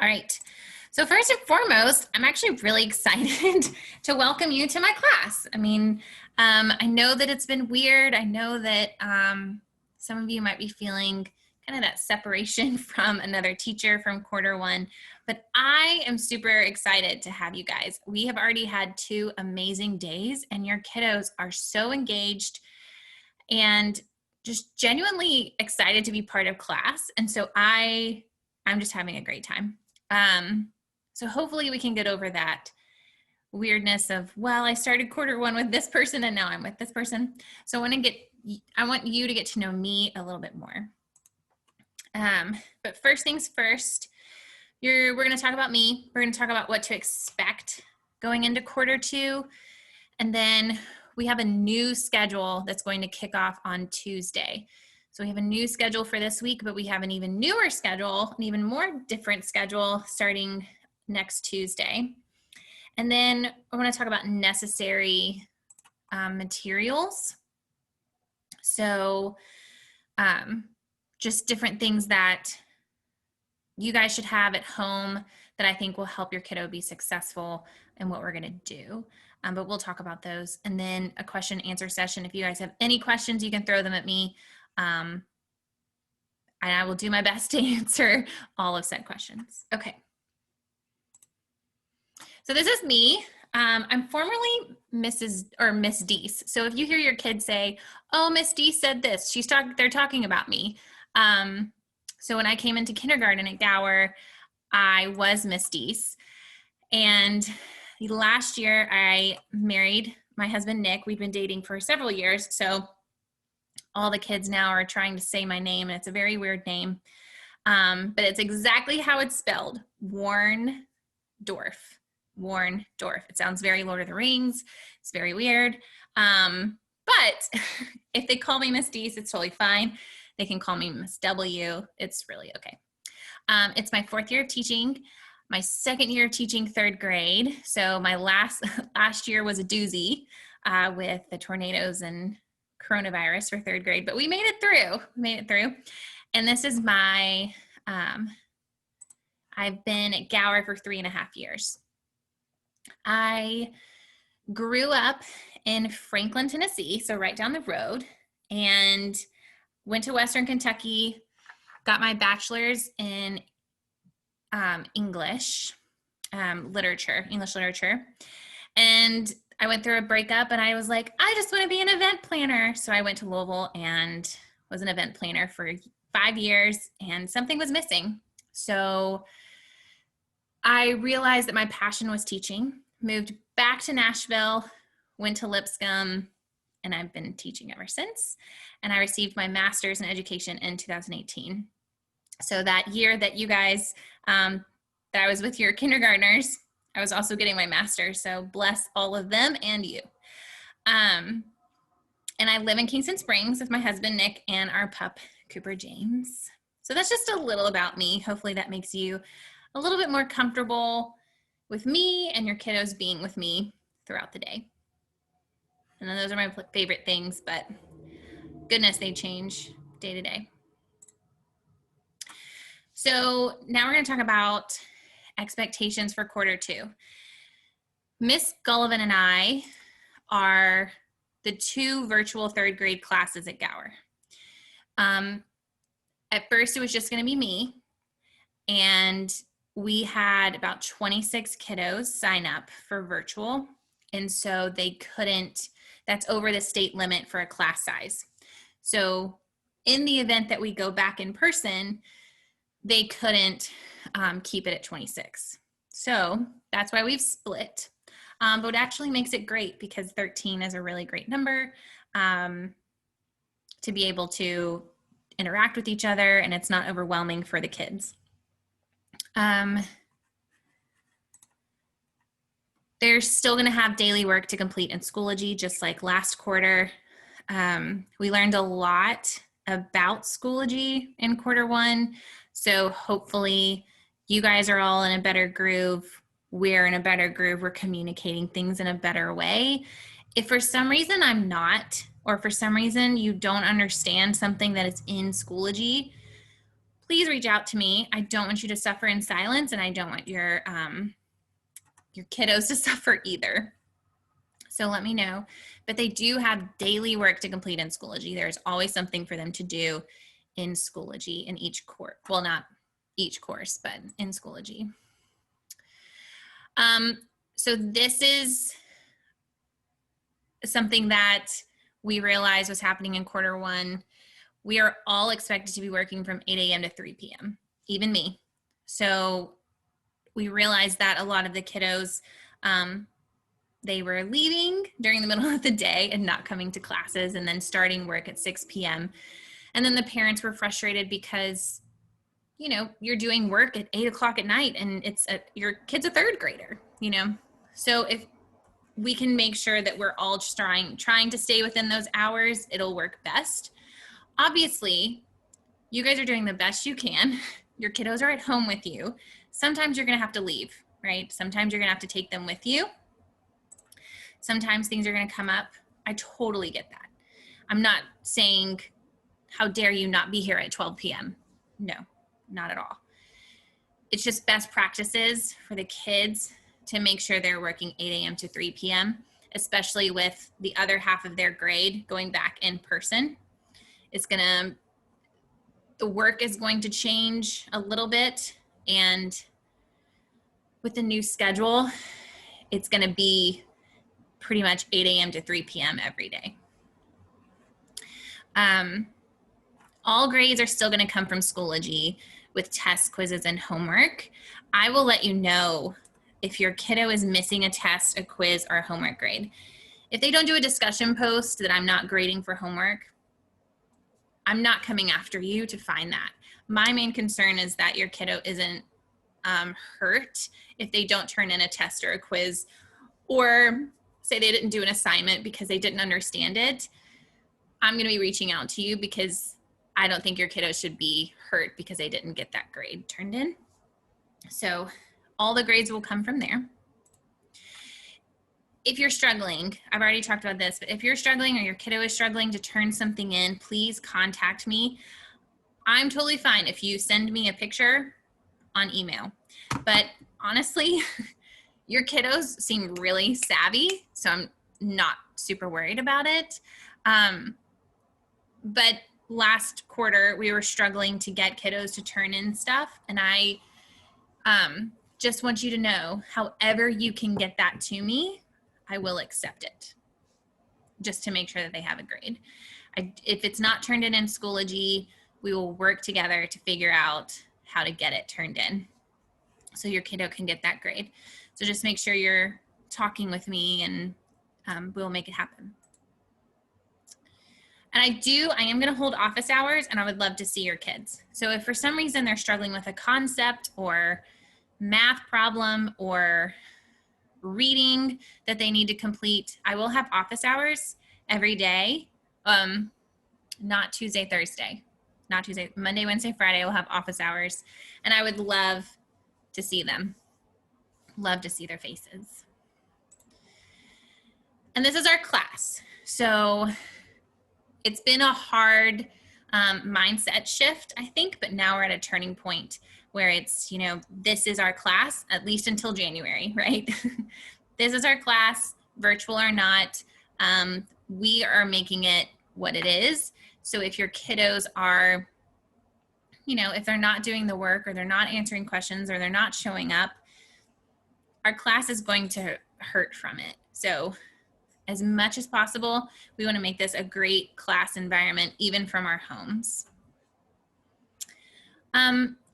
All right. So first and foremost, I'm actually really excited to welcome you to my class. I know that it's been weird. I know that some of you might be feeling kind of that separation from another teacher from quarter one, but I am super excited to have you guys. We have already had 2 amazing days and your kiddos are so engaged and just genuinely excited to be part of class. And so I'm just having a great time. So hopefully we can get over that weirdness of, well, I started quarter one with this person and now I'm with this person. So I want you to get to know me a little bit more. But first things first, we're going to talk about me. We're going to talk about what to expect going into quarter 2. And then we have a new schedule that's going to kick off on Tuesday. So we have a new schedule for this week, but we have an even newer schedule, an even more different schedule starting next Tuesday. And then I want to talk about necessary materials. So just different things that you guys should have at home that I think will help your kiddo be successful in what we're going to do. But we'll talk about those. And then a question and answer session. If you guys have any questions, you can throw them at me. And I will do my best to answer all of said questions. Okay. So this is me. I'm formerly Miss Deese. So if you hear your kids say, "Oh, Miss Deese said this," they're talking about me. So when I came into kindergarten at Gower, I was Miss Deese. And last year I married my husband, Nick. We've been dating for several years. So all the kids now are trying to say my name, and it's a very weird name. But it's exactly how it's spelled, Warndorf. Warndorf. It sounds very Lord of the Rings. It's very weird. But if they call me Miss Deese, it's totally fine. They can call me Miss W. It's really okay. It's my 4th year of teaching, my 2nd year of teaching 3rd grade. So my last year was a doozy with the tornadoes and coronavirus for 3rd grade, but we made it through. And this is my, I've been at Gower for 3.5 years. I grew up in Franklin, Tennessee, so right down the road, and went to Western Kentucky, got my bachelor's in English literature. And I went through a breakup and I was like, I just want to be an event planner. So I went to Louisville and was an event planner for 5 years, and something was missing. So I realized that my passion was teaching, moved back to Nashville, went to Lipscomb, and I've been teaching ever since. And I received my master's in education in 2018. So that year that you guys, that I was with your kindergartners, I was also getting my master's. So bless all of them and you. And I live in Kingston Springs with my husband, Nick, and our pup, Cooper James. So that's just a little about me. Hopefully that makes you a little bit more comfortable with me and your kiddos being with me throughout the day. And then those are my favorite things, but goodness, they change day to day. So now we're going to talk about expectations for quarter 2. Miss Gullivan and I are the 2 virtual 3rd grade classes at Gower. At first it was just going to be me, and we had about 26 kiddos sign up for virtual. And so they couldn't, that's over the state limit for a class size. So in the event that we go back in person, they couldn't keep it at 26. So that's why we've split. But it actually makes it great because 13 is a really great number to be able to interact with each other, and it's not overwhelming for the kids. They're still going to have daily work to complete in Schoology, just like last quarter. We learned a lot about Schoology in quarter 1. So hopefully you guys are all in a better groove. We're in a better groove. We're communicating things in a better way. If for some reason I'm not, or for some reason you don't understand something that is in Schoology, please reach out to me. I don't want you to suffer in silence, and I don't want your kiddos to suffer either. So let me know. But they do have daily work to complete in Schoology. There's always something for them to do in Schoology in each course. Well, not each course, but in Schoology. So this is something that we realized was happening in quarter one. We are all expected to be working from 8 a.m. to 3 p.m., even me. So we realized that a lot of the kiddos, they were leaving during the middle of the day and not coming to classes, and then starting work at 6 p.m. And then the parents were frustrated because, you know, you're doing work at 8 o'clock at night and your kid's a third grader, you know? So if we can make sure that we're all just trying to stay within those hours, it'll work best. Obviously, you guys are doing the best you can. Your kiddos are at home with you. Sometimes you're gonna have to leave, right? Sometimes you're gonna have to take them with you. Sometimes things are gonna come up. I totally get that. I'm not saying, how dare you not be here at 12 p.m. No, not at all. It's just best practices for the kids to make sure they're working 8 a.m. to 3 p.m., especially with the other half of their grade going back in person. The work is going to change a little bit, and with the new schedule, it's gonna be pretty much 8 a.m. to 3 p.m. every day. All grades are still gonna come from Schoology with tests, quizzes, and homework. I will let you know if your kiddo is missing a test, a quiz, or a homework grade. If they don't do a discussion post that I'm not grading for homework, I'm not coming after you to find that. My main concern is that your kiddo isn't hurt if they don't turn in a test or a quiz, or say they didn't do an assignment because they didn't understand it. I'm gonna be reaching out to you because I don't think your kiddo should be hurt because they didn't get that grade turned in. So all the grades will come from there. If you're struggling, I've already talked about this, but if you're struggling or your kiddo is struggling to turn something in, please contact me. I'm totally fine if you send me a picture on email, but honestly, your kiddos seem really savvy, so I'm not super worried about it. But last quarter, we were struggling to get kiddos to turn in stuff, and I just want you to know, however you can get that to me, I will accept it, just to make sure that they have a grade. If it's not turned in Schoology, we will work together to figure out how to get it turned in so your kiddo can get that grade. So just make sure you're talking with me, and we'll make it happen. And I am gonna hold office hours, and I would love to see your kids. So if for some reason they're struggling with a concept or math problem or reading that they need to complete, I will have office hours every day. Not Tuesday, Thursday, not Tuesday, Monday, Wednesday, Friday, I will have office hours, and I would love to see them. Love to see their faces. And this is our class. So it's been a hard mindset shift, I think, but now we're at a turning point where it's, you know, this is our class, at least until January, right? This is our class, virtual or not. We are making it what it is. So if your kiddos are, you know, if they're not doing the work, or they're not answering questions, or they're not showing up, our class is going to hurt from it. So as much as possible, we want to make this a great class environment, even from our homes.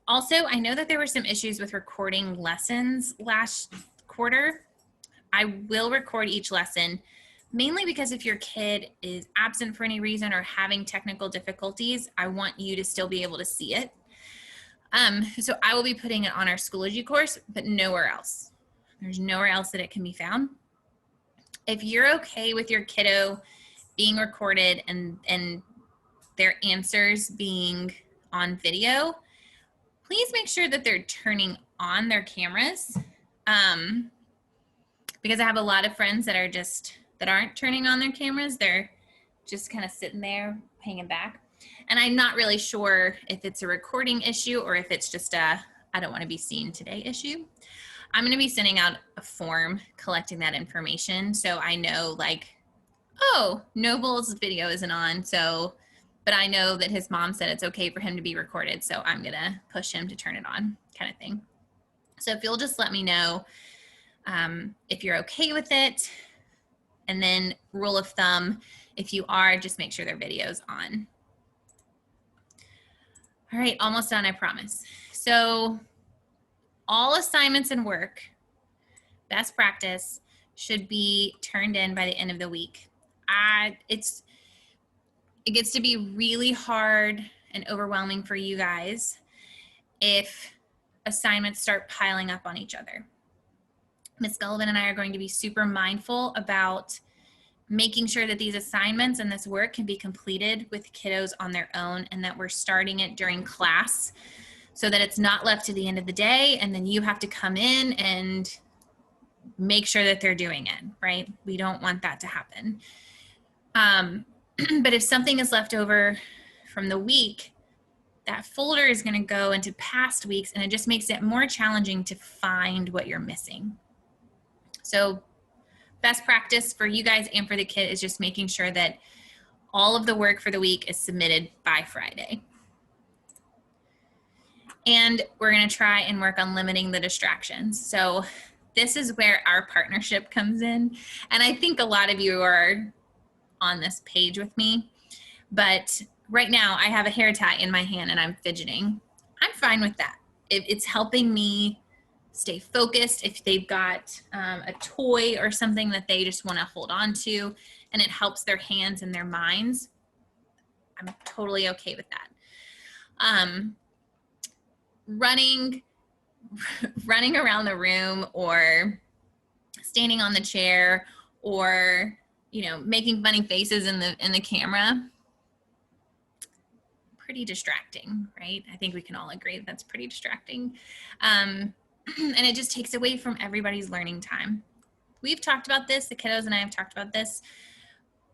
Also, I know that there were some issues with recording lessons last quarter. I will record each lesson, mainly because if your kid is absent for any reason or having technical difficulties, I want you to still be able to see it. So I will be putting it on our Schoology course, but nowhere else. There's nowhere else that it can be found. If you're okay with your kiddo being recorded and their answers being on video, please make sure that they're turning on their cameras. Because I have a lot of friends that aren't turning on their cameras. They're just kind of sitting there hanging back. And I'm not really sure if it's a recording issue or if it's just a I don't want to be seen today issue. I'm going to be sending out a form collecting that information so I know, like, oh, Noble's video isn't on, so, but I know that his mom said it's okay for him to be recorded, so I'm going to push him to turn it on, kind of thing. So if you'll just let me know if you're okay with it, and then rule of thumb, if you are, just make sure their video's on. All right, almost done, I promise. So all assignments and work, best practice, should be turned in by the end of the week. It gets to be really hard and overwhelming for you guys if assignments start piling up on each other. Ms. Gullivan and I are going to be super mindful about making sure that these assignments and this work can be completed with kiddos on their own, and that we're starting it during class so that it's not left to the end of the day and then you have to come in and make sure that they're doing it, right? We don't want that to happen. But if something is left over from the week, that folder is going to go into past weeks, and it just makes it more challenging to find what you're missing. So best practice for you guys and for the kid is just making sure that all of the work for the week is submitted by Friday. And we're going to try and work on limiting the distractions. So this is where our partnership comes in. And I think a lot of you are on this page with me, but right now I have a hair tie in my hand and I'm fidgeting. I'm fine with that. It's helping me stay focused. If they've got a toy or something that they just want to hold on to and it helps their hands and their minds, I'm totally okay with that. Running around the room or standing on the chair or, you know, making funny faces in the camera, pretty distracting, right? I think we can all agree that that's pretty distracting. And it just takes away from everybody's learning time. We've talked about this, the kiddos and I have talked about this,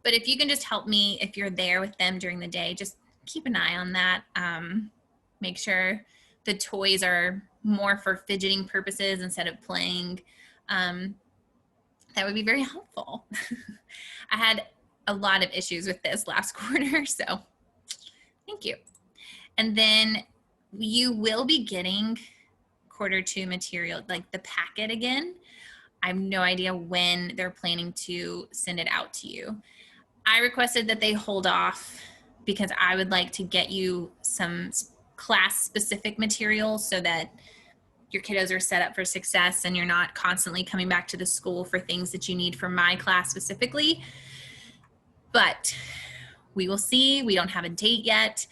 but if you can just help me, if you're there with them during the day, just keep an eye on that. Make sure the toys are more for fidgeting purposes instead of playing. That would be very helpful. I had a lot of issues with this last quarter, so thank you. And then you will be getting Q2 material, like the packet again. I have no idea when they're planning to send it out to you. I requested that they hold off because I would like to get you some class-specific material so that your kiddos are set up for success and you're not constantly coming back to the school for things that you need for my class specifically. But we will see. We don't have a date yet.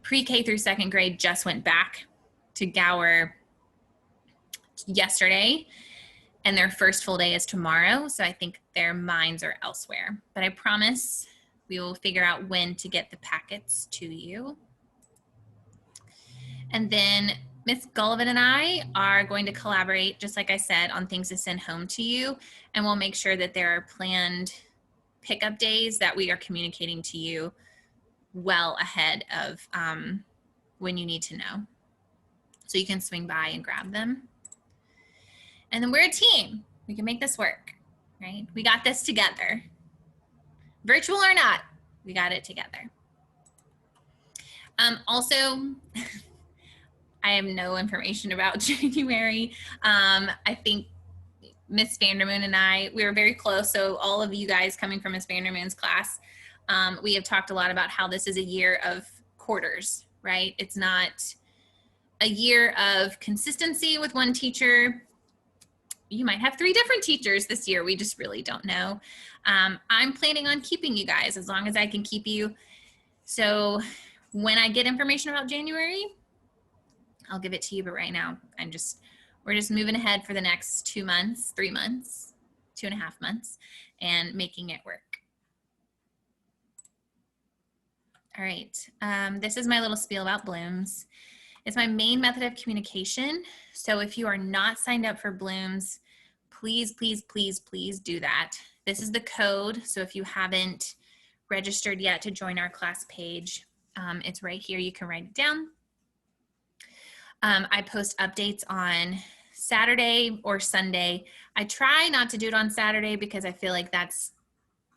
Pre-K through second grade just went back to Gower yesterday, and their first full day is tomorrow. So I think their minds are elsewhere. But I promise we will figure out when to get the packets to you. And then Ms. Gullivan and I are going to collaborate, just like I said, on things to send home to you. And we'll make sure that there are planned pickup days that we are communicating to you well ahead of when you need to know. So you can swing by and grab them. And then we're a team. We can make this work, right? We got this together. Virtual or not, we got it together. Also, I have no information about January. I think Miss Vandermoon and I, we were very close. So all of you guys coming from Miss Vandermoon's class, we have talked a lot about how this is a year of quarters, right? It's not a year of consistency with one teacher. You might have 3 different teachers this year. We just really don't know. I'm planning on keeping you guys as long as I can keep you. So when I get information about January, I'll give it to you. But right now, we're just moving ahead for the next 2 months, 3 months, 2.5 months, and making it work. All right, this is my little spiel about Blooms. It's my main method of communication. So if you are not signed up for Blooms, please, please, please, please do that. This is the code. So if you haven't registered yet to join our class page, it's right here. You can write it down. I post updates on Saturday or Sunday. I try not to do it on Saturday because I feel like that's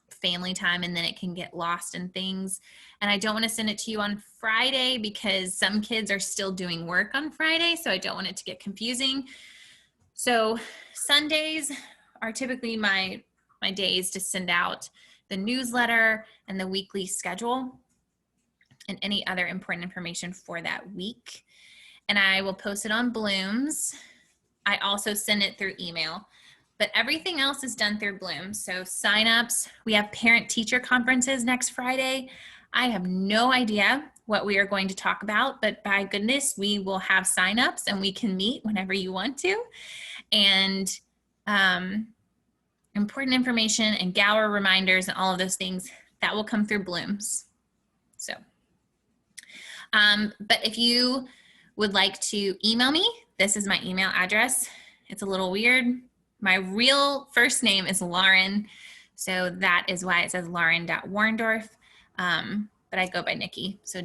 family time and then it can get lost in things. And I don't want to send it to you on Friday because some kids are still doing work on Friday, so I don't want it to get confusing. So Sundays are typically my days to send out the newsletter and the weekly schedule and any other important information for that week. And I will post it on Blooms. I also send it through email, but everything else is done through Blooms. So signups, we have parent-teacher conferences next Friday. I have no idea what we are going to talk about, but by goodness, we will have signups and we can meet whenever you want to. And important information and Gower reminders and all of those things, that will come through Blooms. So, but if you would like to email me, this is my email address. It's a little weird. My real first name is Lauren, so that is why it says lauren.warndorf, but I go by Nikki, so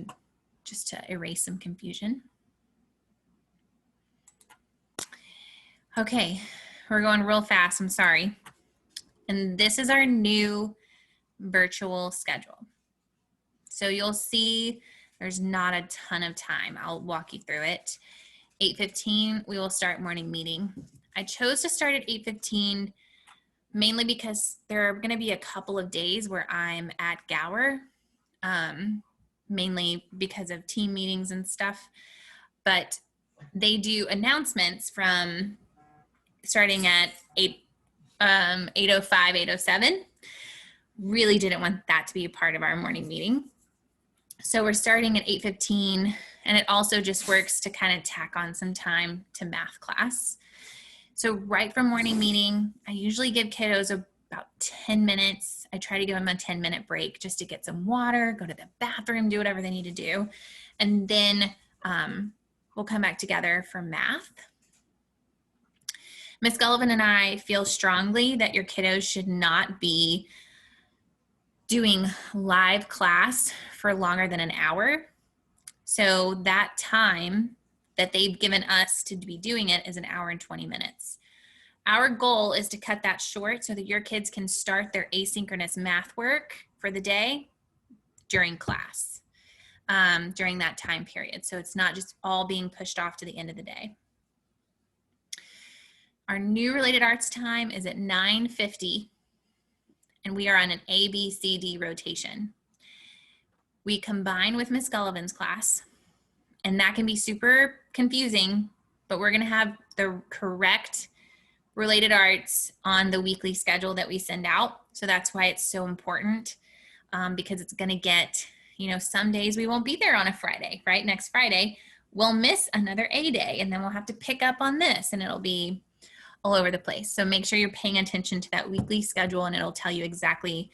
just to erase some confusion. Okay, we're going real fast, I'm sorry. And this is our new virtual schedule. So you'll see there's not a ton of time. I'll walk you through it. 8:15, we will start morning meeting. I chose to start at 8:15 mainly because there are gonna be a couple of days where I'm at Gower, mainly because of team meetings and stuff. But they do announcements from starting at 8:05, 8:07. Really didn't want that to be a part of our morning meeting. So we're starting at 8:15, and it also just works to kind of tack on some time to math class. So right from morning meeting, I usually give kiddos about 10 minutes. I try to give them a 10-minute break just to get some water, go to the bathroom, do whatever they need to do. And then we'll come back together for math. Ms. Gullivan and I feel strongly that your kiddos should not be doing live class for longer than an hour. So that time that they've given us to be doing it is an hour and 20 minutes. Our goal is to cut that short so that your kids can start their asynchronous math work for the day during class, during that time period. So it's not just all being pushed off to the end of the day. Our new related arts time is at 9:50, and we are on an A, B, C, D rotation. We combine with Miss Gullivan's class, and that can be super confusing, but we're gonna have the correct related arts on the weekly schedule that we send out. So that's why it's so important, because it's gonna get, some days we won't be there on a Friday, right? Next Friday, we'll miss another A day, and then we'll have to pick up on this, and it'll be all over the place. So make sure you're paying attention to that weekly schedule, and it'll tell you exactly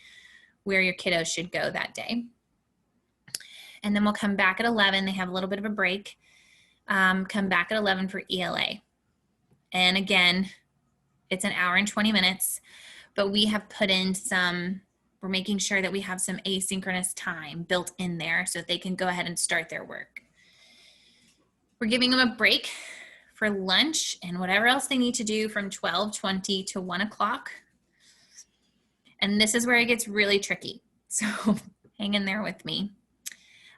where your kiddos should go that day. And then we'll come back at 11. They have a little bit of a break. Come back at 11 for ELA. And again, it's an hour and 20 minutes, but we have put in we're making sure that we have some asynchronous time built in there so that they can go ahead and start their work. We're giving them a break for lunch and whatever else they need to do from 12:20 to 1 o'clock. And this is where it gets really tricky. So hang in there with me.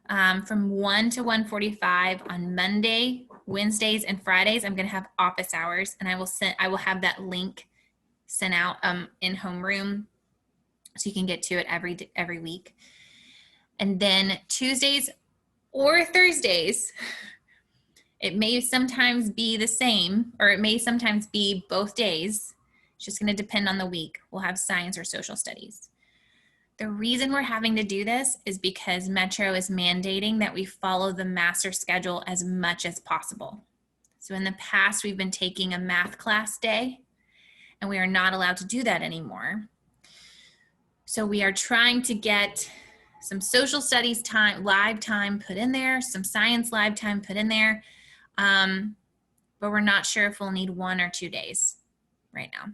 From 1 to 1:45 on Monday, Wednesdays, and Fridays, I'm going to have office hours, and I will have that link sent out in homeroom so you can get to it every week. And then Tuesdays or Thursdays, it may sometimes be the same, or it may sometimes be both days. It's just going to depend on the week. We'll have science or social studies. The reason we're having to do this is because Metro is mandating that we follow the master schedule as much as possible. So in the past, we've been taking a math class day, and we are not allowed to do that anymore. So we are trying to get some social studies time, live time put in there, some science live time put in there, but we're not sure if we'll need 1 or 2 days right now.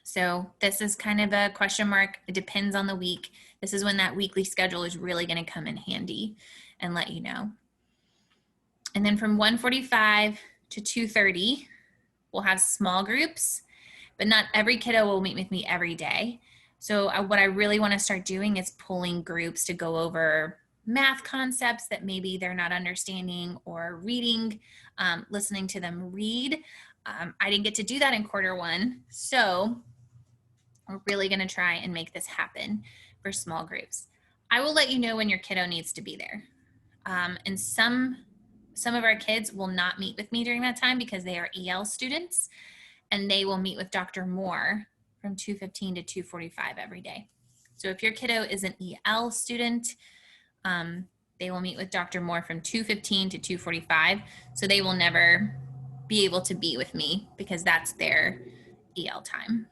So this is kind of a question mark. It depends on the week. This is when that weekly schedule is really going to come in handy and let you know. And then from 1:45 to 2:30, we'll have small groups, but not every kiddo will meet with me every day. So what I really want to start doing is pulling groups to go over math concepts that maybe they're not understanding, or reading, listening to them read. I didn't get to do that in quarter 1. So we're really going to try and make this happen for small groups. I will let you know when your kiddo needs to be there. And some of our kids will not meet with me during that time because they are EL students, and they will meet with Dr. Moore from 2:15 to 2:45 every day. So if your kiddo is an EL student, they will meet with Dr. Moore from 2:15 to 2:45. So they will never be able to be with me because that's their EL time.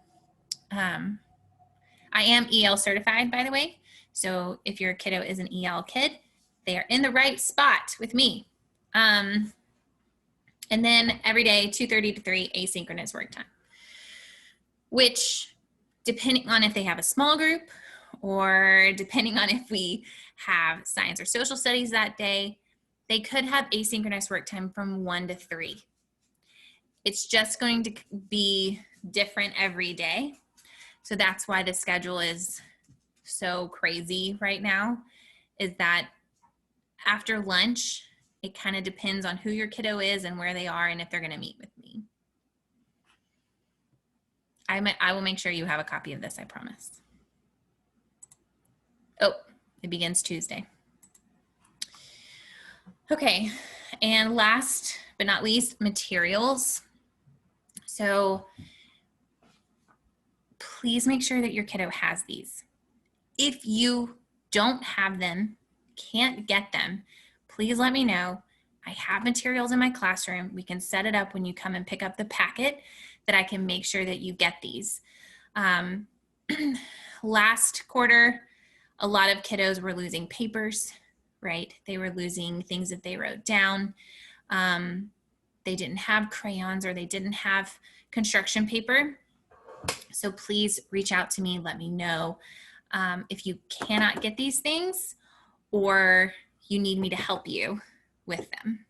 I am EL certified, by the way. So if your kiddo is an EL kid, they are in the right spot with me. And then every day, 2:30 to 3, asynchronous work time, which, depending on if they have a small group or depending on if we have science or social studies that day, they could have asynchronous work time from 1 to 3. It's just going to be different every day. So that's why the schedule is so crazy right now, is that after lunch, it kind of depends on who your kiddo is and where they are and if they're going to meet with me. I will make sure you have a copy of this, I promise. Oh, it begins Tuesday. Okay, and last but not least, materials. So please make sure that your kiddo has these. If you don't have them, can't get them, please let me know. I have materials in my classroom. We can set it up when you come and pick up the packet, that I can make sure that you get these. Last quarter, a lot of kiddos were losing papers, right? They were losing things that they wrote down. They didn't have crayons, or they didn't have construction paper. So please reach out to me, let me know if you cannot get these things or you need me to help you with them.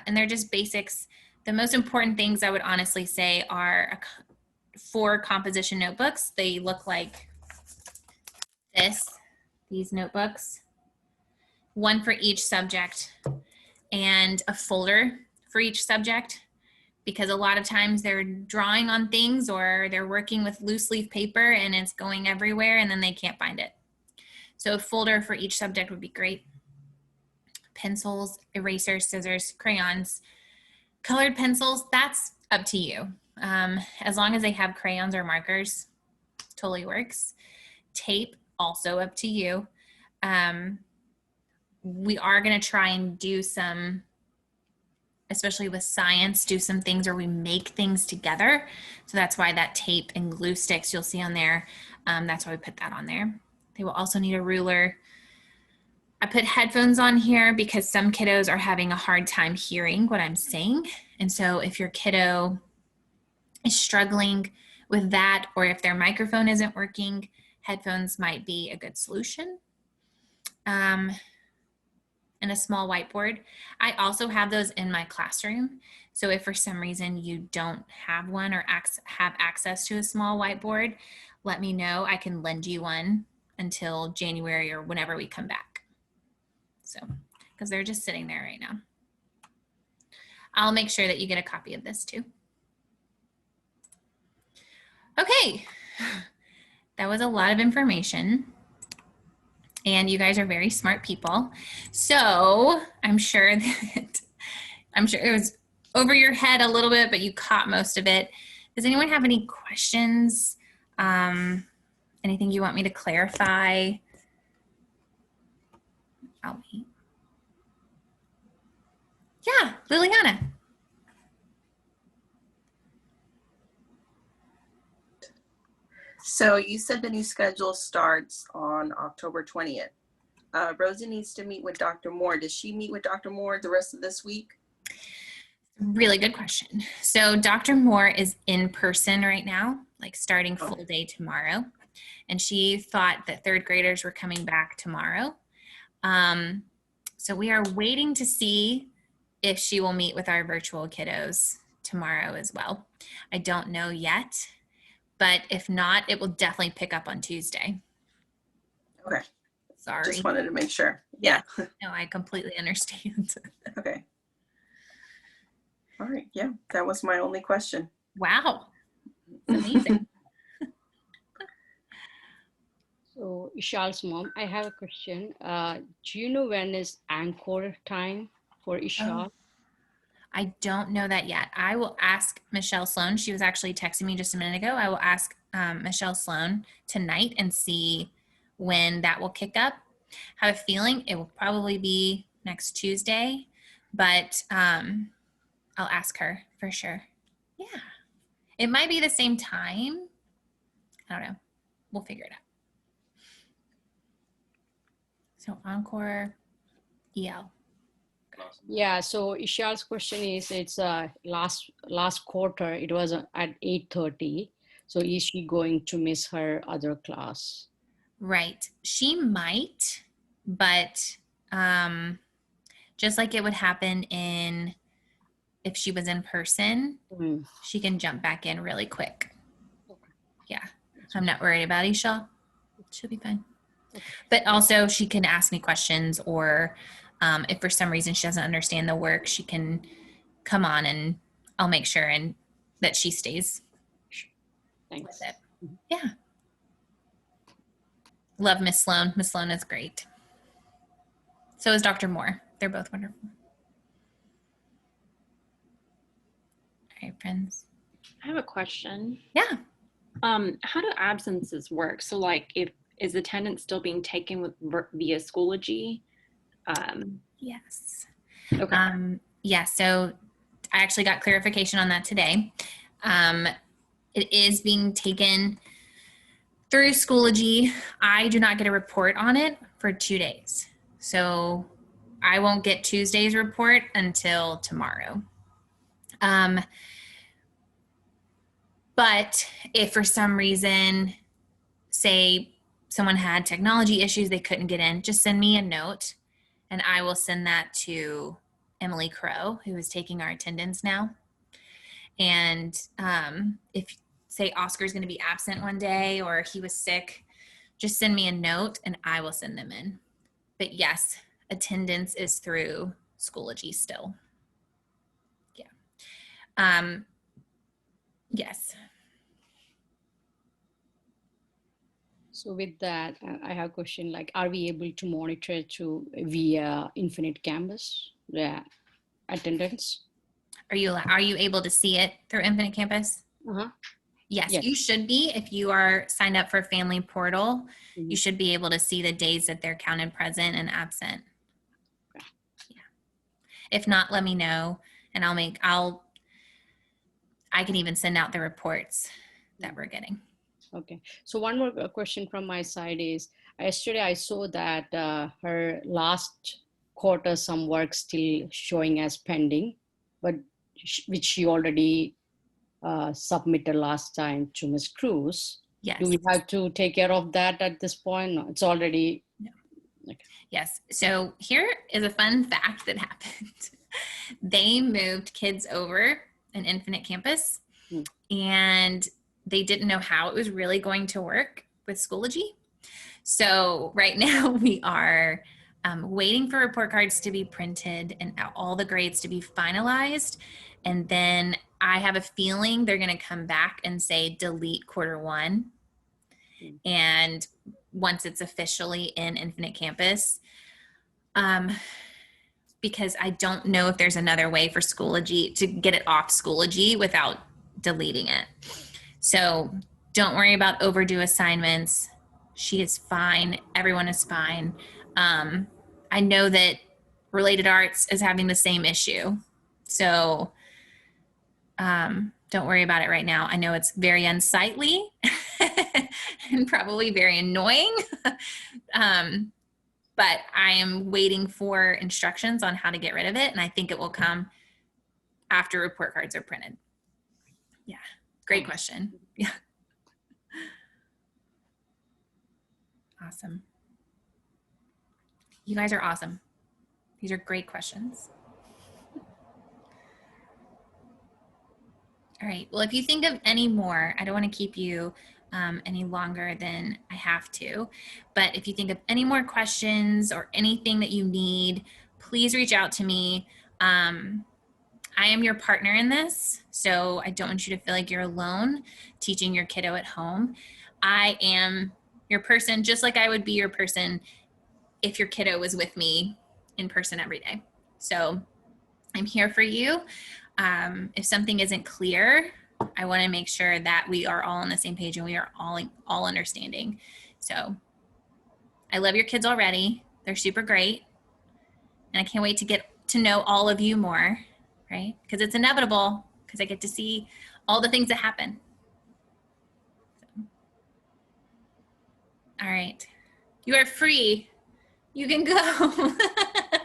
And they're just basics. The most important things I would honestly say are 4 composition notebooks. They look like these notebooks, 1 for each subject, and a folder for each subject, because a lot of times they're drawing on things or they're working with loose leaf paper and it's going everywhere and then they can't find it. So a folder for each subject would be great. Pencils, erasers, scissors, crayons, colored pencils, that's up to you. As long as they have crayons or markers, totally works. Tape, also up to you. We are going to try and do some, especially with science, do some things where we make things together. So that's why that tape and glue sticks you'll see on there, that's why we put that on there. They will also need a ruler. I put headphones on here because some kiddos are having a hard time hearing what I'm saying. And so if your kiddo is struggling with that, or if their microphone isn't working, headphones might be a good solution. And a small whiteboard. I also have those in my classroom. So if for some reason you don't have one or have access to a small whiteboard, let me know. I can lend you one until January or whenever we come back. So, because they're just sitting there right now. I'll make sure that you get a copy of this too. Okay, that was a lot of information. And you guys are very smart people. So I'm sure it was over your head a little bit, but you caught most of it. Does anyone have any questions? Anything you want me to clarify? I'll wait. Yeah, Liliana. So you said the new schedule starts on October 20th. Rosie needs to meet with Dr. Moore. Does she meet with Dr. Moore the rest of this week? Really good question. So Dr. Moore is in person right now. like starting full day tomorrow. And she thought that third graders were coming back tomorrow. So we are waiting to see if she will meet with our virtual kiddos tomorrow as well. I don't know yet, but if not, it will definitely pick up on Tuesday. Okay. Sorry. Just wanted to make sure. Yeah. No, I completely understand. Okay. All right. Yeah, that was my only question. Wow. It's amazing. So, Ishal's mom, I have a question. Do you know when is anchor time for Ishal? Oh, I don't know that yet. I will ask Michelle Sloan. She was actually texting me just a minute ago. I will ask Michelle Sloan tonight and see when that will kick up. I have a feeling it will probably be next Tuesday, but I'll ask her for sure. Yeah. It might be the same time. I don't know. We'll figure it out. So Encore EL. Yeah, so Ishal's question is, it's last quarter, it was at 8:30. So is she going to miss her other class? Right. She might, but just like it would happen if she was in person, she can jump back in really quick. Okay. Yeah. I'm not worried about Isha. She'll be fine. Okay. But also she can ask me questions, or if for some reason she doesn't understand the work, she can come on and I'll make sure that she stays. Thanks. With it. Yeah. Love Miss Sloan. Miss Sloan is great. So is Dr. Moore. They're both wonderful. All right, friends. I have a question. Yeah. How do absences work? So like, is attendance still being taken via Schoology? Yes. Okay. Yeah, so I actually got clarification on that today. It is being taken through Schoology. I do not get a report on it for 2 days. So I won't get Tuesday's report until tomorrow. But if for some reason, say someone had technology issues, they couldn't get in, just send me a note and I will send that to Emily Crow, who is taking our attendance now. And if say Oscar's going to be absent one day or he was sick, just send me a note and I will send them in. But yes, attendance is through Schoology still. Yeah. Yes. So with that, I have a question, like, are we able to monitor via Infinite Campus, the attendance? Are you able to see it through Infinite Campus? Uh-huh. Yes, you should be. If you are signed up for Family Portal, you should be able to see the days that they're counted present and absent. Okay. Yeah. If not, let me know and I can even send out the reports that we're getting. Okay. So one more question from my side is, yesterday I saw that her last quarter some work still showing as pending, but which she already submitted last time to Ms. Cruz. Yes. Do we have to take care of that at this point? No, it's already. No. Okay. Yes. So here is a fun fact that happened. They moved kids over in Infinite Campus and they didn't know how it was really going to work with Schoology. So right now we are waiting for report cards to be printed and all the grades to be finalized. And then I have a feeling they're going to come back and say delete quarter one. And once it's officially in Infinite Campus, because I don't know if there's another way for Schoology to get it off Schoology without deleting it. So don't worry about overdue assignments. She is fine. Everyone is fine. I know that Related Arts is having the same issue. So don't worry about it right now. I know it's very unsightly and probably very annoying. But I am waiting for instructions on how to get rid of it. And I think it will come after report cards are printed. Yeah. Great question. Yeah. Awesome. You guys are awesome. These are great questions. All right. Well, if you think of any more, I don't want to keep you any longer than I have to. But if you think of any more questions or anything that you need, please reach out to me. I am your partner in this, so I don't want you to feel like you're alone teaching your kiddo at home. I am your person, just like I would be your person if your kiddo was with me in person every day. So I'm here for you. If something isn't clear, I want to make sure that we are all on the same page and we are all understanding. So I love your kids already. They're super great. And I can't wait to get to know all of you more, right? Because it's inevitable, because I get to see all the things that happen. So. All right. You are free. You can go.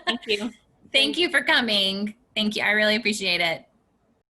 Thank you. Thank you for coming. Thank you. I really appreciate it.